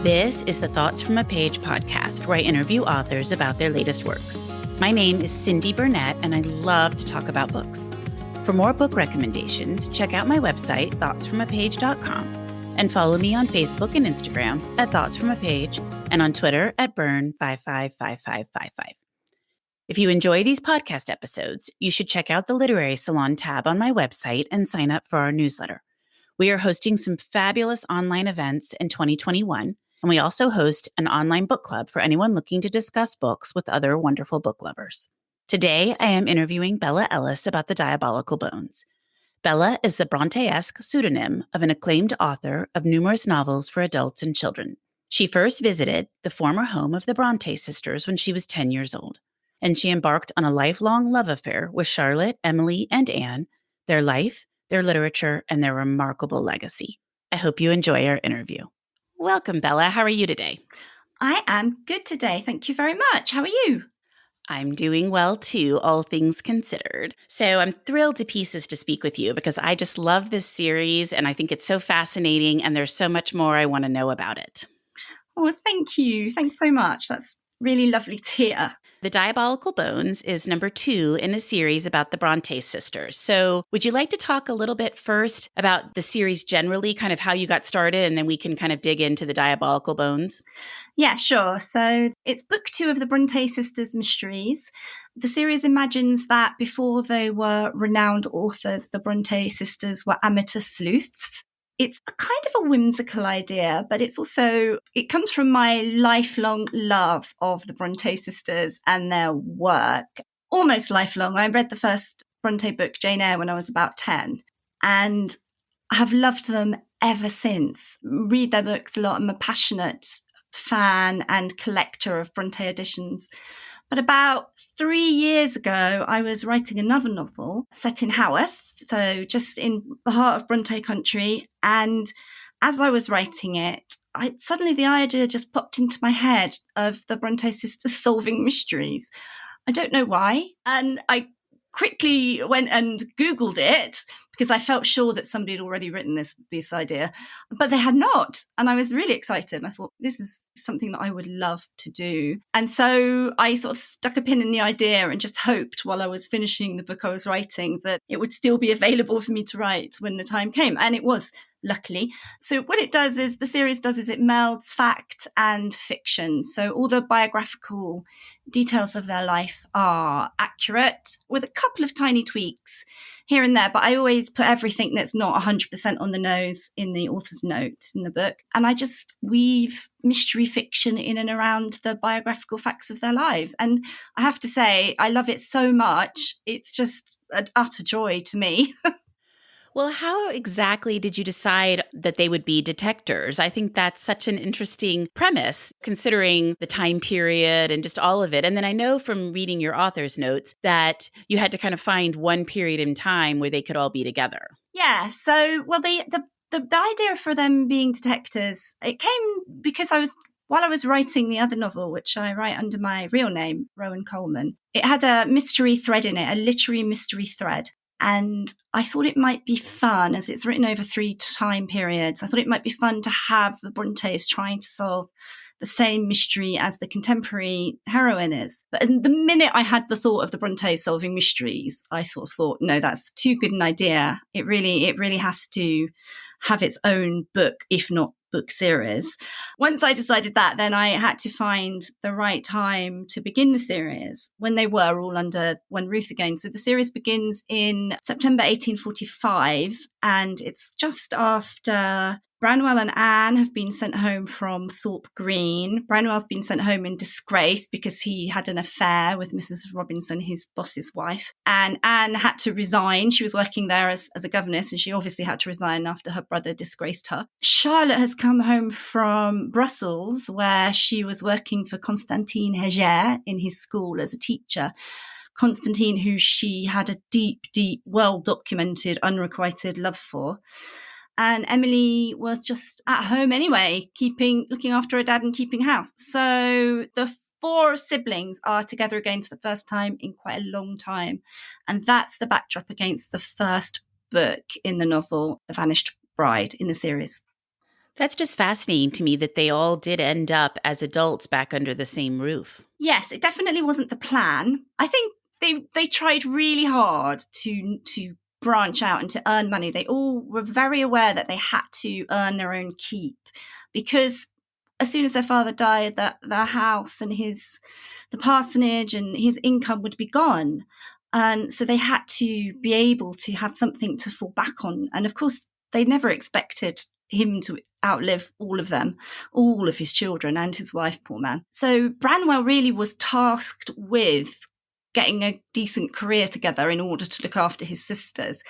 This is the Thoughts from a Page podcast, where I interview authors about their latest works. My name is Cindy Burnett, and I love to talk about books. For more book recommendations, check out my website, thoughtsfromapage.com, and follow me on Facebook and Instagram at Thoughts From A Page, and on Twitter at Burn555555. If you enjoy these podcast episodes, you should check out the Literary Salon tab on my website and sign up for our newsletter. We are hosting some fabulous online events in 2021, and we also host an online book club for anyone looking to discuss books with other wonderful book lovers. Today, I am interviewing Bella Ellis about the Diabolical Bones. Bella is the Brontë-esque pseudonym of an acclaimed author of numerous novels for adults and children. She first visited the former home of the Brontë sisters when she was 10 years old, and she embarked on a lifelong love affair with Charlotte, Emily, and Anne, their life, their literature, and their remarkable legacy. I hope you enjoy our interview. Welcome, Bella. How are you today? I am good today. Thank you very much. How are you? I'm doing well, too, all things considered. So I'm thrilled to pieces to speak with you because I just love this series and I think it's so fascinating and there's so much more I want to know about it. Oh, thank you. Thanks so much. That's really lovely to hear. The Diabolical Bones is number 2 in a series about the Brontë sisters. So would you like to talk a little bit first about the series generally, kind of how you got started, and then we can kind of dig into the Diabolical Bones? Yeah, sure. So it's book 2 of the Brontë sisters' mysteries. The series imagines that before they were renowned authors, the Brontë sisters were amateur sleuths. It's kind of a whimsical idea, but it comes from my lifelong love of the Brontë sisters and their work. Almost lifelong. I read the first Brontë book, Jane Eyre, when I was about 10, and I have loved them ever since. Read their books a lot. I'm a passionate fan and collector of Brontë editions. But about 3 years ago, I was writing another novel set in Haworth, so just in the heart of Brontë country. And as I was writing it, suddenly the idea just popped into my head of the Brontë sisters solving mysteries. I don't know why. And I quickly went and Googled it because I felt sure that somebody had already written this idea, but they had not. And I was really excited. I thought, this is something that I would love to do. And so I sort of stuck a pin in the idea and just hoped while I was finishing the book I was writing that it would still be available for me to write when the time came. And it was, luckily. So what the series does is it melds fact and fiction. So all the biographical details of their life are accurate with a couple of tiny tweaks here and there, but I always put everything that's not 100% on the nose in the author's note in the book. And I just weave mystery fiction in and around the biographical facts of their lives. And I have to say, I love it so much. It's just an utter joy to me. Well, how exactly did you decide that they would be detectors? I think that's such an interesting premise, considering the time period and just all of it. And then I know from reading your author's notes that you had to kind of find one period in time where they could all be together. Yeah. So, well, the idea for them being detectors, it came because while I was writing the other novel, which I write under my real name, Rowan Coleman, it had a mystery thread in it, a literary mystery thread. And I thought it might be fun, as it's written over 3 time periods, I thought it might be fun to have the Brontes trying to solve the same mystery as the contemporary heroine is. But the minute I had the thought of the Brontes solving mysteries, I sort of thought, no, that's too good an idea. It really has to have its own book, if not book series. Once I decided that, then I had to find the right time to begin the series when they were all under one roof again. So the series begins in September 1845, and it's just after Branwell and Anne have been sent home from Thorpe Green. Branwell's been sent home in disgrace because he had an affair with Mrs. Robinson, his boss's wife. And Anne had to resign. She was working there as a governess, and she obviously had to resign after her brother disgraced her. Charlotte has come home from Brussels, where she was working for Constantine Heger in his school as a teacher. Constantine, who she had a deep, well-documented, unrequited love for. And Emily was just at home anyway, looking after her dad and keeping house. So the 4 siblings are together again for the first time in quite a long time. And that's the backdrop against the first book in the novel, The Vanished Bride, in the series. That's just fascinating to me that they all did end up as adults back under the same roof. Yes, it definitely wasn't the plan. I think they tried really hard to branch out and to earn money. They all were very aware that they had to earn their own keep, because as soon as their father died, that their house and the parsonage and his income would be gone. And so they had to be able to have something to fall back on. And of course, they never expected him to outlive all of them, all of his children and his wife, poor man. So Branwell really was tasked with getting a decent career together in order to look after his sisters,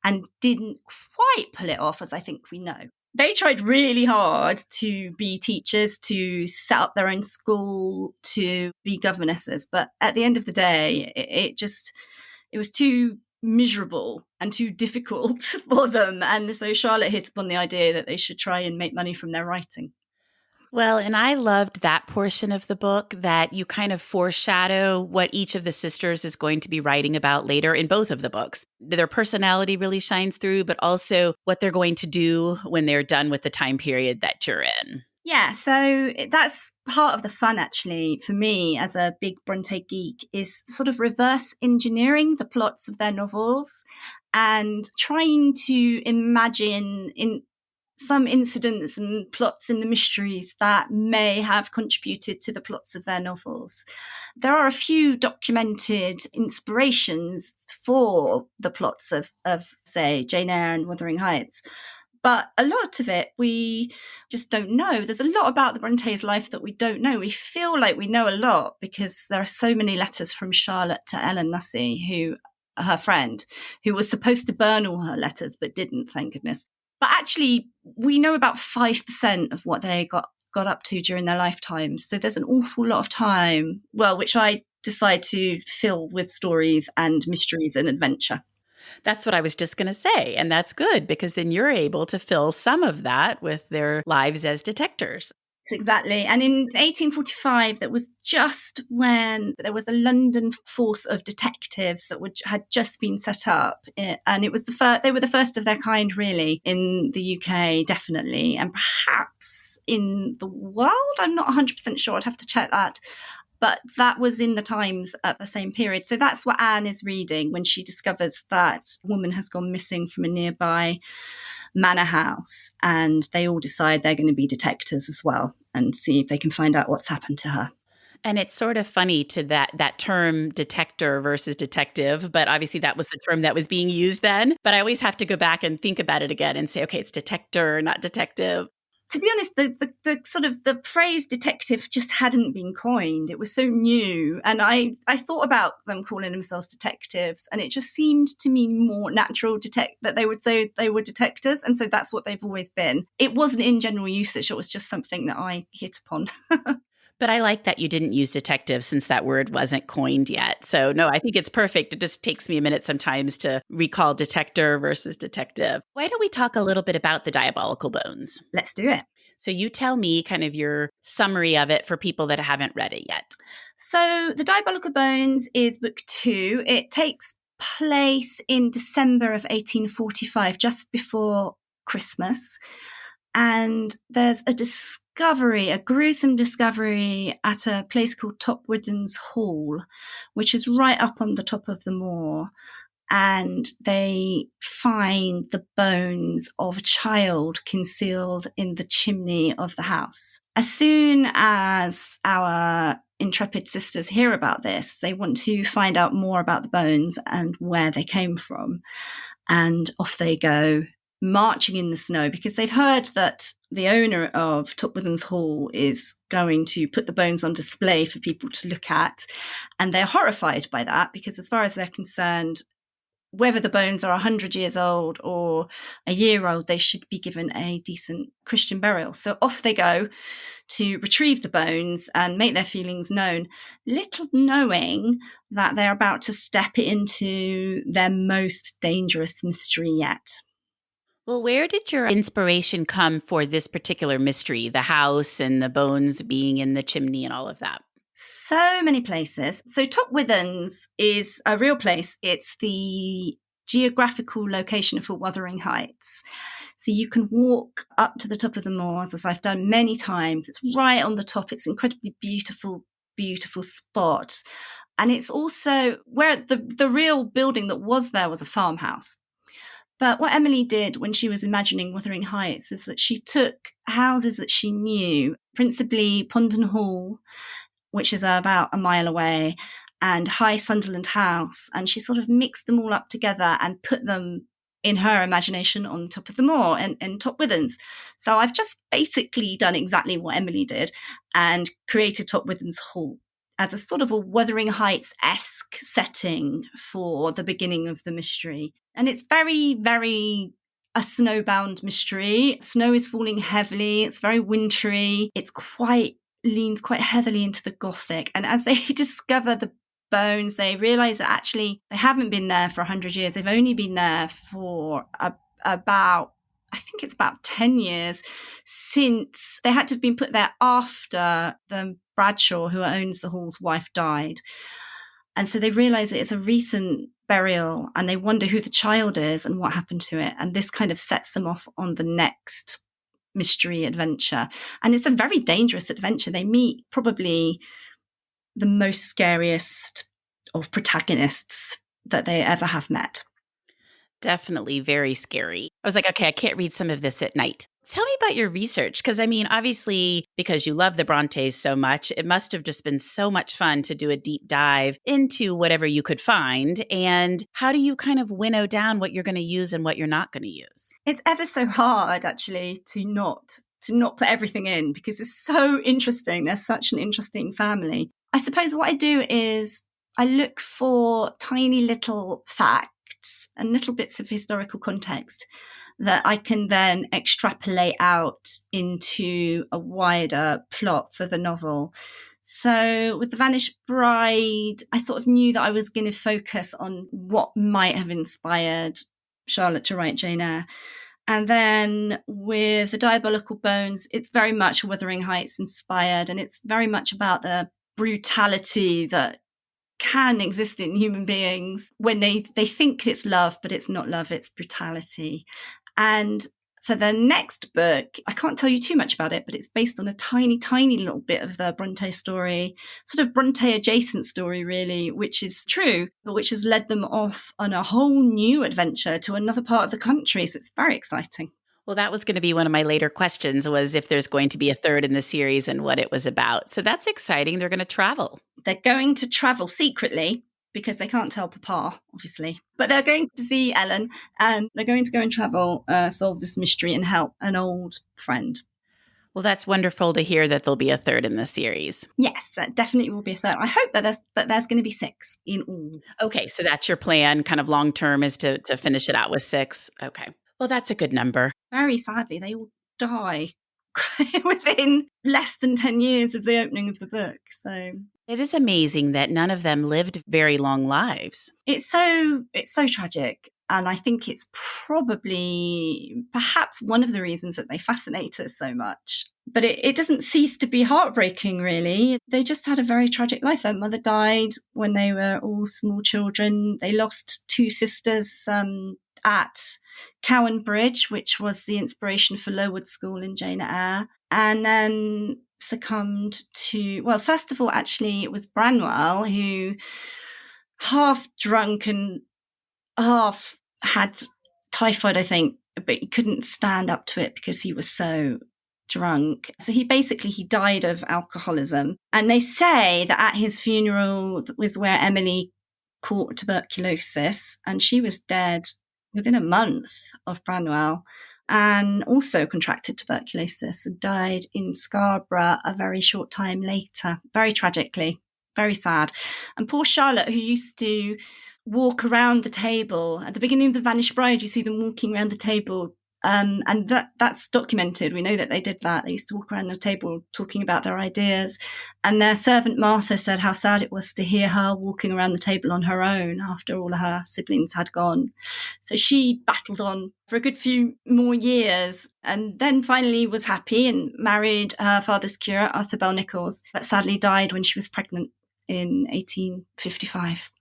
and didn't quite pull it off, as I think we know. They tried really hard to be teachers, to set up their own school, to be governesses. But at the end of the day, it was too miserable and too difficult for them. And so Charlotte hit upon the idea that they should try and make money from their writing. Well, and I loved that portion of the book that you kind of foreshadow what each of the sisters is going to be writing about later in both of the books. Their personality really shines through, but also what they're going to do when they're done with the time period that you're in. Yeah, so that's part of the fun, actually, for me as a big Brontë geek, is sort of reverse engineering the plots of their novels and trying to imagine in some incidents and plots in the mysteries that may have contributed to the plots of their novels. There are a few documented inspirations for the plots of say, Jane Eyre and Wuthering Heights, but a lot of it we just don't know. There's a lot about the Bronte's life that we don't know. We feel like we know a lot because there are so many letters from Charlotte to Ellen Nussey, her friend, who was supposed to burn all her letters but didn't, thank goodness. But actually, we know about 5% of what they got up to during their lifetimes. So there's an awful lot of time, which I decide to fill with stories and mysteries and adventure. That's what I was just going to say. And that's good, because then you're able to fill some of that with their lives as detectors. Exactly. And in 1845, that was just when there was a London force of detectives that had just been set up. And it was they were the first of their kind, really, in the UK, definitely. And perhaps in the world. I'm not 100% sure. I'd have to check that. But that was in the Times at the same period. So that's what Anne is reading when she discovers that a woman has gone missing from a nearby manor house, and they all decide they're going to be detectives as well and see if they can find out what's happened to her. And it's sort of funny to that term detector versus detective, but obviously that was the term that was being used then. But I always have to go back and think about it again and say, okay, it's detector, not detective. To be honest, the sort of the phrase detective just hadn't been coined. It was so new. And I thought about them calling themselves detectives, and it just seemed to me more natural that they would say they were detectives. And so that's what they've always been. It wasn't in general usage. It was just something that I hit upon. But I like that you didn't use detective since that word wasn't coined yet. So no, I think it's perfect. It just takes me a minute sometimes to recall detector versus detective. Why don't we talk a little bit about the Diabolical Bones? Let's do it. So you tell me kind of your summary of it for people that haven't read it yet. So the Diabolical Bones is book 2. It takes place in December of 1845, just before Christmas. And there's a gruesome discovery at a place called Topwithens Hall, which is right up on the top of the moor. And they find the bones of a child concealed in the chimney of the house. As soon as our intrepid sisters hear about this, they want to find out more about the bones and where they came from. And off they go, marching in the snow, because they've heard that the owner of Topwithens Hall is going to put the bones on display for people to look at. And they're horrified by that, because as far as they're concerned, whether the bones are 100 years old or a year old, they should be given a decent Christian burial. So off they go to retrieve the bones and make their feelings known, little knowing that they're about to step into their most dangerous mystery yet. Well, where did your inspiration come for this particular mystery, the house and the bones being in the chimney and all of that? So many places. So Topwithens is a real place. It's the geographical location for Wuthering Heights. So you can walk up to the top of the moors, as I've done many times. It's right on the top. It's an incredibly beautiful, beautiful spot. And it's also where the real building that was there was a farmhouse. But what Emily did when she was imagining Wuthering Heights is that she took houses that she knew, principally Pondon Hall, which is about a mile away, and High Sunderland House, and she sort of mixed them all up together and put them in her imagination on top of the moor and Top Withens. So I've just basically done exactly what Emily did and created Top Withens Hall as a sort of a Wuthering Heights-esque setting for the beginning of the mystery. And it's very, very a snowbound mystery. Snow is falling heavily. It's very wintry. It's leans quite heavily into the Gothic. And as they discover the bones, they realise that actually they haven't been there for 100 years. They've only been there for about 10 years, since they had to have been put there after the Bradshaw, who owns the hall's wife, died. And so they realise that it's a recent burial, and they wonder who the child is and what happened to it. And this kind of sets them off on the next mystery adventure. And it's a very dangerous adventure. They meet probably the most scariest of protagonists that they ever have met. Definitely very scary. I was like, okay, I can't read some of this at night. Tell me about your research, because I mean, obviously, because you love the Brontes so much, it must have just been so much fun to do a deep dive into whatever you could find. And how do you kind of winnow down what you're going to use and what you're not going to use? It's ever so hard, actually, to not put everything in, because it's so interesting. They're such an interesting family. I suppose what I do is I look for tiny little facts and little bits of historical context that I can then extrapolate out into a wider plot for the novel. So with The Vanished Bride, I sort of knew that I was going to focus on what might have inspired Charlotte to write Jane Eyre. And then with The Diabolical Bones, it's very much Wuthering Heights inspired, and it's very much about the brutality that can exist in human beings when they think it's love, but it's not love, it's brutality. And for the next book, I can't tell you too much about it, but it's based on a tiny, tiny little bit of the Brontë story, sort of Brontë adjacent story, really, which is true, but which has led them off on a whole new adventure to another part of the country. So it's very exciting. Well, that was going to be one of my later questions, was if there's going to be a third in the series and what it was about. So that's exciting. They're going to travel. They're going to travel secretly, because they can't tell Papa, obviously. But they're going to see Ellen, and they're going to go and travel, solve this mystery and help an old friend. Well, that's wonderful to hear that there'll be a third in the series. Yes, definitely will be a third. I hope that there's going to be 6 in all. Okay, so that's your plan, kind of long term, is to finish it out with 6. Okay. Well, that's a good number. Very sadly, they all die within less than 10 years of the opening of the book. So it is amazing that none of them lived very long lives. It's so tragic. And I think it's perhaps one of the reasons that they fascinate us so much. But it doesn't cease to be heartbreaking, really. They just had a very tragic life. Their mother died when they were all small children. They lost 2 sisters at Cowan Bridge, which was the inspiration for Lowood School in Jane Eyre, and then succumbed to, well, first of all, actually, it was Branwell, who half drunk and half had typhoid, I think, but he couldn't stand up to it because he was so drunk. So he died of alcoholism. And they say that at his funeral was where Emily caught tuberculosis, and she was dead within a month of Branwell, and also contracted tuberculosis and died in Scarborough a very short time later, very tragically, very sad. And poor Charlotte, who used to walk around the table at the beginning of The Vanished Bride, you see them walking around the table. And that's documented. We know that they did that. They used to walk around the table talking about their ideas. And their servant Martha said how sad it was to hear her walking around the table on her own after all her siblings had gone. So she battled on for a good few more years, and then finally was happy and married her father's curate, Arthur Bell Nichols, but sadly died when she was pregnant in 1855.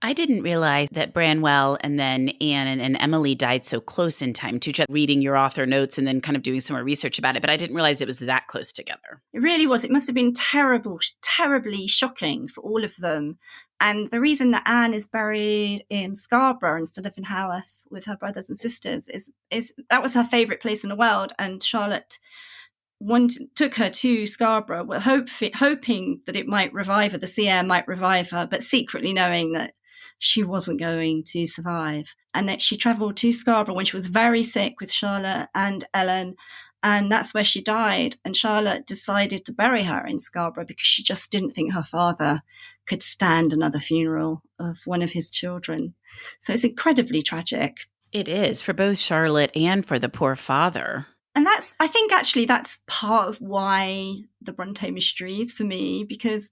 I didn't realize that Branwell and then Anne and Emily died so close in time too. Just reading your author notes and then kind of doing some more research about it, but I didn't realize it was that close together. It really was. It must have been terribly shocking for all of them. And the reason that Anne is buried in Scarborough instead of in Haworth with her brothers and sisters is that was her favourite place in the world. And Charlotte took her to Scarborough, hoping that it might revive her, the sea air might revive her, but secretly knowing that she wasn't going to survive. And that she travelled to Scarborough when she was very sick with Charlotte and Ellen, and that's where she died. And Charlotte decided to bury her in Scarborough because she just didn't think her father could stand another funeral of one of his children. So it's incredibly tragic. It is, for both Charlotte and for the poor father. And I think actually that's part of why the Brontë mysteries for me, because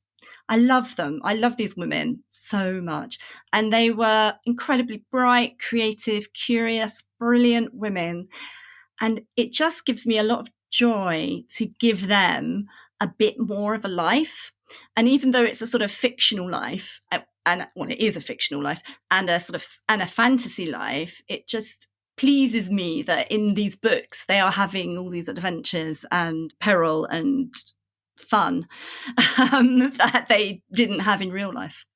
I love them. I love these women so much. And they were incredibly bright, creative, curious, brilliant women. And it just gives me a lot of joy to give them a bit more of a life. And even though it's a sort of fictional life, and well, it is a fictional life and a fantasy life, it just pleases me that in these books they are having all these adventures and peril and fun that they didn't have in real life.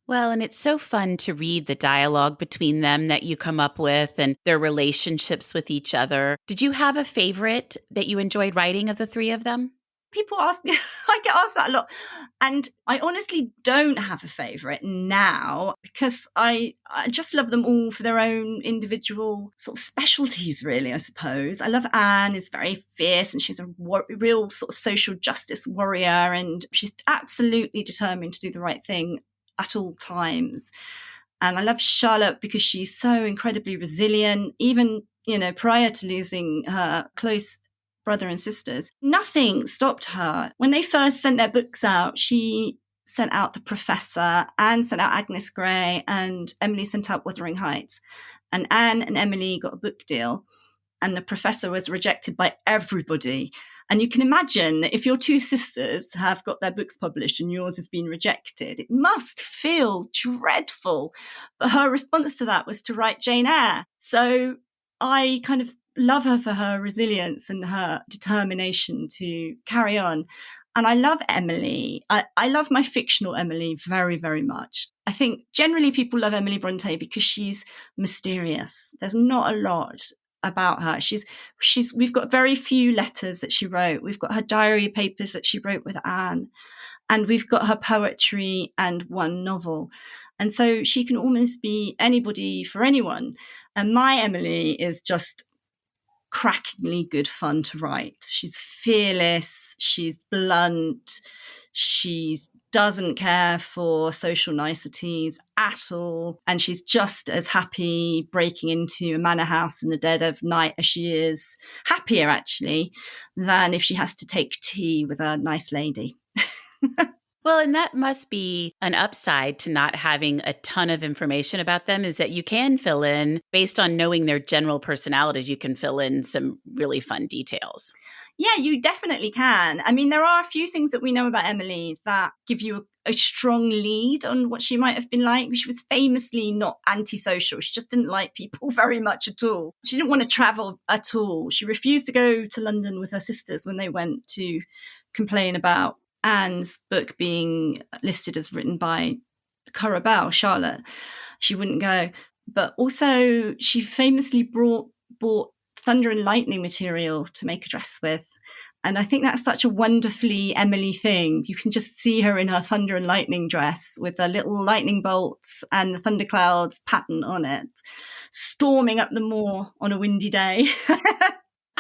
Well, and it's so fun to read the dialogue between them that you come up with and their relationships with each other. Did you have a favorite that you enjoyed writing of the three of them? People ask me, I get asked that a lot. And I honestly don't have a favourite now because I just love them all for their own individual sort of specialties, really, I suppose. I love Anne, is very fierce and she's a real sort of social justice warrior and she's absolutely determined to do the right thing at all times. And I love Charlotte because she's so incredibly resilient, even, prior to losing her close brother and sisters. Nothing stopped her. When they first sent their books out, she sent out The Professor, Anne sent out Agnes Grey, and Emily sent out Wuthering Heights. And Anne and Emily got a book deal, and The Professor was rejected by everybody. And you can imagine if your two sisters have got their books published and yours has been rejected, it must feel dreadful. But her response to that was to write Jane Eyre. So I kind of love her for her resilience and her determination to carry on. And I love Emily. I love my fictional Emily very, very much. I think generally people love Emily Brontë because she's mysterious. There's not a lot about her. We've got very few letters that she wrote. We've got her diary papers that she wrote with Anne, and we've got her poetry and one novel. And so she can almost be anybody for anyone. And my Emily is just crackingly good fun to write. She's fearless, she's blunt, she doesn't care for social niceties at all, and she's just as happy breaking into a manor house in the dead of night as she is happier actually than if she has to take tea with a nice lady. Well, and that must be an upside to not having a ton of information about them, is that you can fill in, based on knowing their general personalities, you can fill in some really fun details. Yeah, you definitely can. I mean, there are a few things that we know about Emily that give you a strong lead on what she might have been like. She was famously not antisocial. She just didn't like people very much at all. She didn't want to travel at all. She refused to go to London with her sisters when they went to complain about Anne's book being listed as written by Carabel, Charlotte. She wouldn't go. But also she famously bought thunder and lightning material to make a dress with. And I think that's such a wonderfully Emily thing. You can just see her in her thunder and lightning dress with the little lightning bolts and the thunderclouds pattern on it, storming up the moor on a windy day.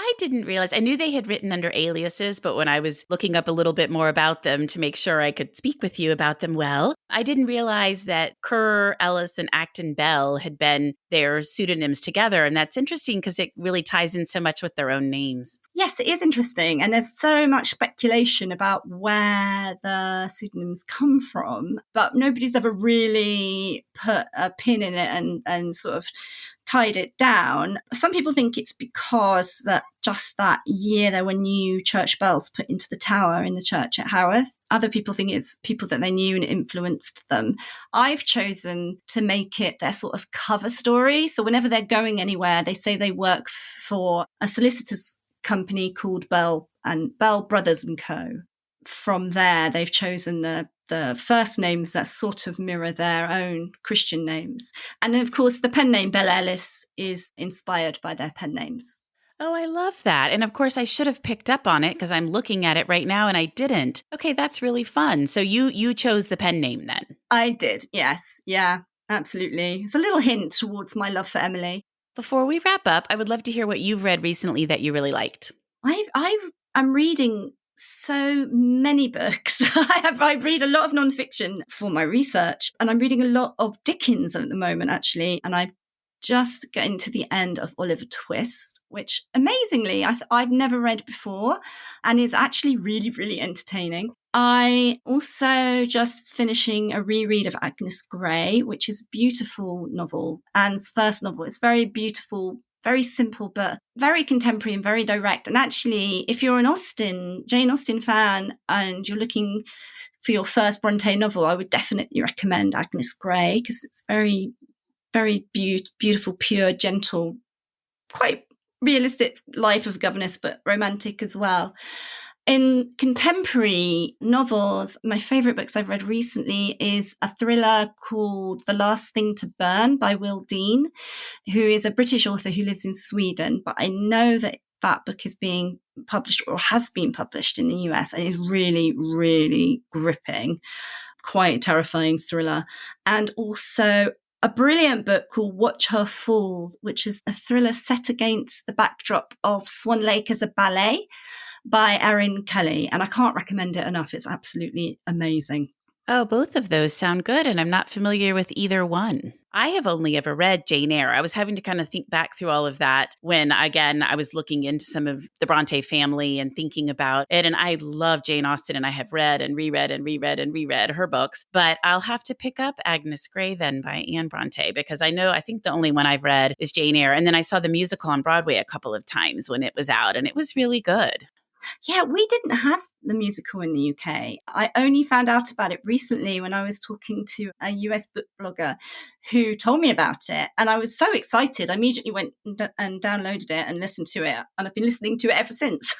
I didn't realize, I knew they had written under aliases, but when I was looking up a little bit more about them to make sure I could speak with you about them well, I didn't realize that Kerr, Ellis, and Acton Bell had been their pseudonyms together. And that's interesting because it really ties in so much with their own names. Yes, it is interesting. And there's so much speculation about where the pseudonyms come from, but nobody's ever really put a pin in it and sort of tied it down. Some people think it's because that just that year there were new church bells put into the tower in the church at Haworth. Other people think it's people that they knew and influenced them. I've chosen to make it their sort of cover story. So whenever they're going anywhere, they say they work for a solicitor's company called Bell Brothers and Co. From there, they've chosen the first names that sort of mirror their own Christian names. And of course, the pen name Belle Ellis is inspired by their pen names. Oh, I love that. And of course, I should have picked up on it because I'm looking at it right now and I didn't. Okay, that's really fun. So you chose the pen name then? I did, yes. Yeah, absolutely. It's a little hint towards my love for Emily. Before we wrap up, I would love to hear what you've read recently that you really liked. I'm reading so many books. I read a lot of nonfiction for my research, and I'm reading a lot of Dickens at the moment, actually. And I've just getting to the end of Oliver Twist, which amazingly I've never read before and is actually really, really entertaining. I also just finishing a reread of Agnes Grey, which is a beautiful novel. Anne's first novel. It's very beautiful, very simple, but very contemporary and very direct. And actually, if you're an Jane Austen fan and you're looking for your first Brontë novel, I would definitely recommend Agnes Grey because it's very, very beautiful, pure, gentle, quite realistic life of a governess, but romantic as well. In contemporary novels, my favourite books I've read recently is a thriller called The Last Thing to Burn by Will Dean, who is a British author who lives in Sweden. But I know that book is being published or has been published in the US and is really, really gripping, quite a terrifying thriller. And also a brilliant book called Watch Her Fall, which is a thriller set against the backdrop of Swan Lake as a ballet by Erin Kelly. And I can't recommend it enough. It's absolutely amazing. Oh, both of those sound good, and I'm not familiar with either one. I have only ever read Jane Eyre. I was having to kind of think back through all of that when, again, I was looking into some of the Brontë family and thinking about it. And I love Jane Austen, and I have read and reread and reread and reread her books. But I'll have to pick up Agnes Grey then by Anne Brontë, because I think the only one I've read is Jane Eyre. And then I saw the musical on Broadway a couple of times when it was out, and it was really good. Yeah, we didn't have the musical in the UK. I only found out about it recently when I was talking to a US book blogger who told me about it. And I was so excited. I immediately went and downloaded it and listened to it. And I've been listening to it ever since.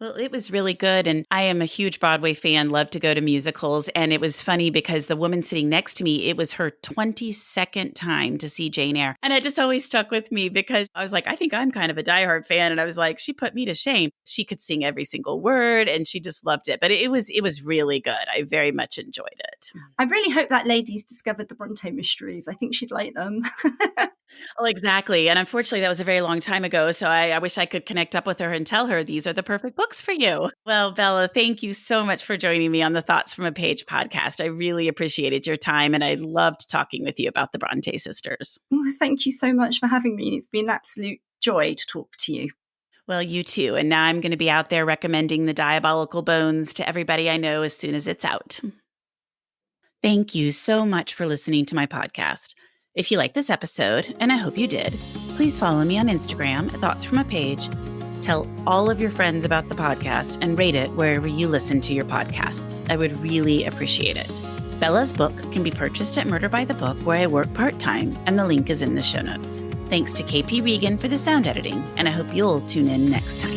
Well, it was really good. And I am a huge Broadway fan, love to go to musicals. And it was funny because the woman sitting next to me, it was her 22nd time to see Jane Eyre. And it just always stuck with me because I was like, I think I'm kind of a diehard fan. And I was like, she put me to shame. She could sing every single word and she just loved it. But it was really good. I very much enjoyed it. I really hope that lady's discovered the Brontë mysteries. I think she'd like them. Well, exactly. And unfortunately, that was a very long time ago. So I wish I could connect up with her and tell her these are the perfect books for you. Well, Bella, thank you so much for joining me on the Thoughts from a Page podcast. I really appreciated your time and I loved talking with you about the Brontë sisters. Well, thank you so much for having me. It's been an absolute joy to talk to you. Well, you too. And now I'm going to be out there recommending the Diabolical Bones to everybody I know as soon as it's out. Thank you so much for listening to my podcast. If you like this episode, and I hope you did, please follow me on Instagram at Thoughts from a Page. Tell all of your friends about the podcast and rate it wherever you listen to your podcasts. I would really appreciate it. Bella's book can be purchased at Murder by the Book, where I work part-time, and the link is in the show notes. Thanks to KP Regan for the sound editing, and I hope you'll tune in next time.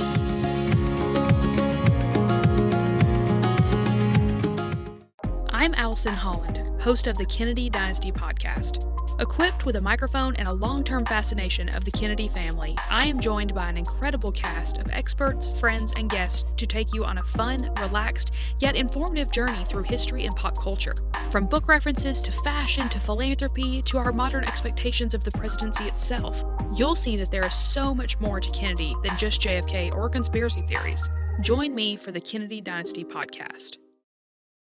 I'm Allison Holland, host of the Kennedy Dynasty podcast. Equipped with a microphone and a long-term fascination of the Kennedy family, I am joined by an incredible cast of experts, friends, and guests to take you on a fun, relaxed, yet informative journey through history and pop culture. From book references to fashion to philanthropy to our modern expectations of the presidency itself, you'll see that there is so much more to Kennedy than just JFK or conspiracy theories. Join me for the Kennedy Dynasty podcast.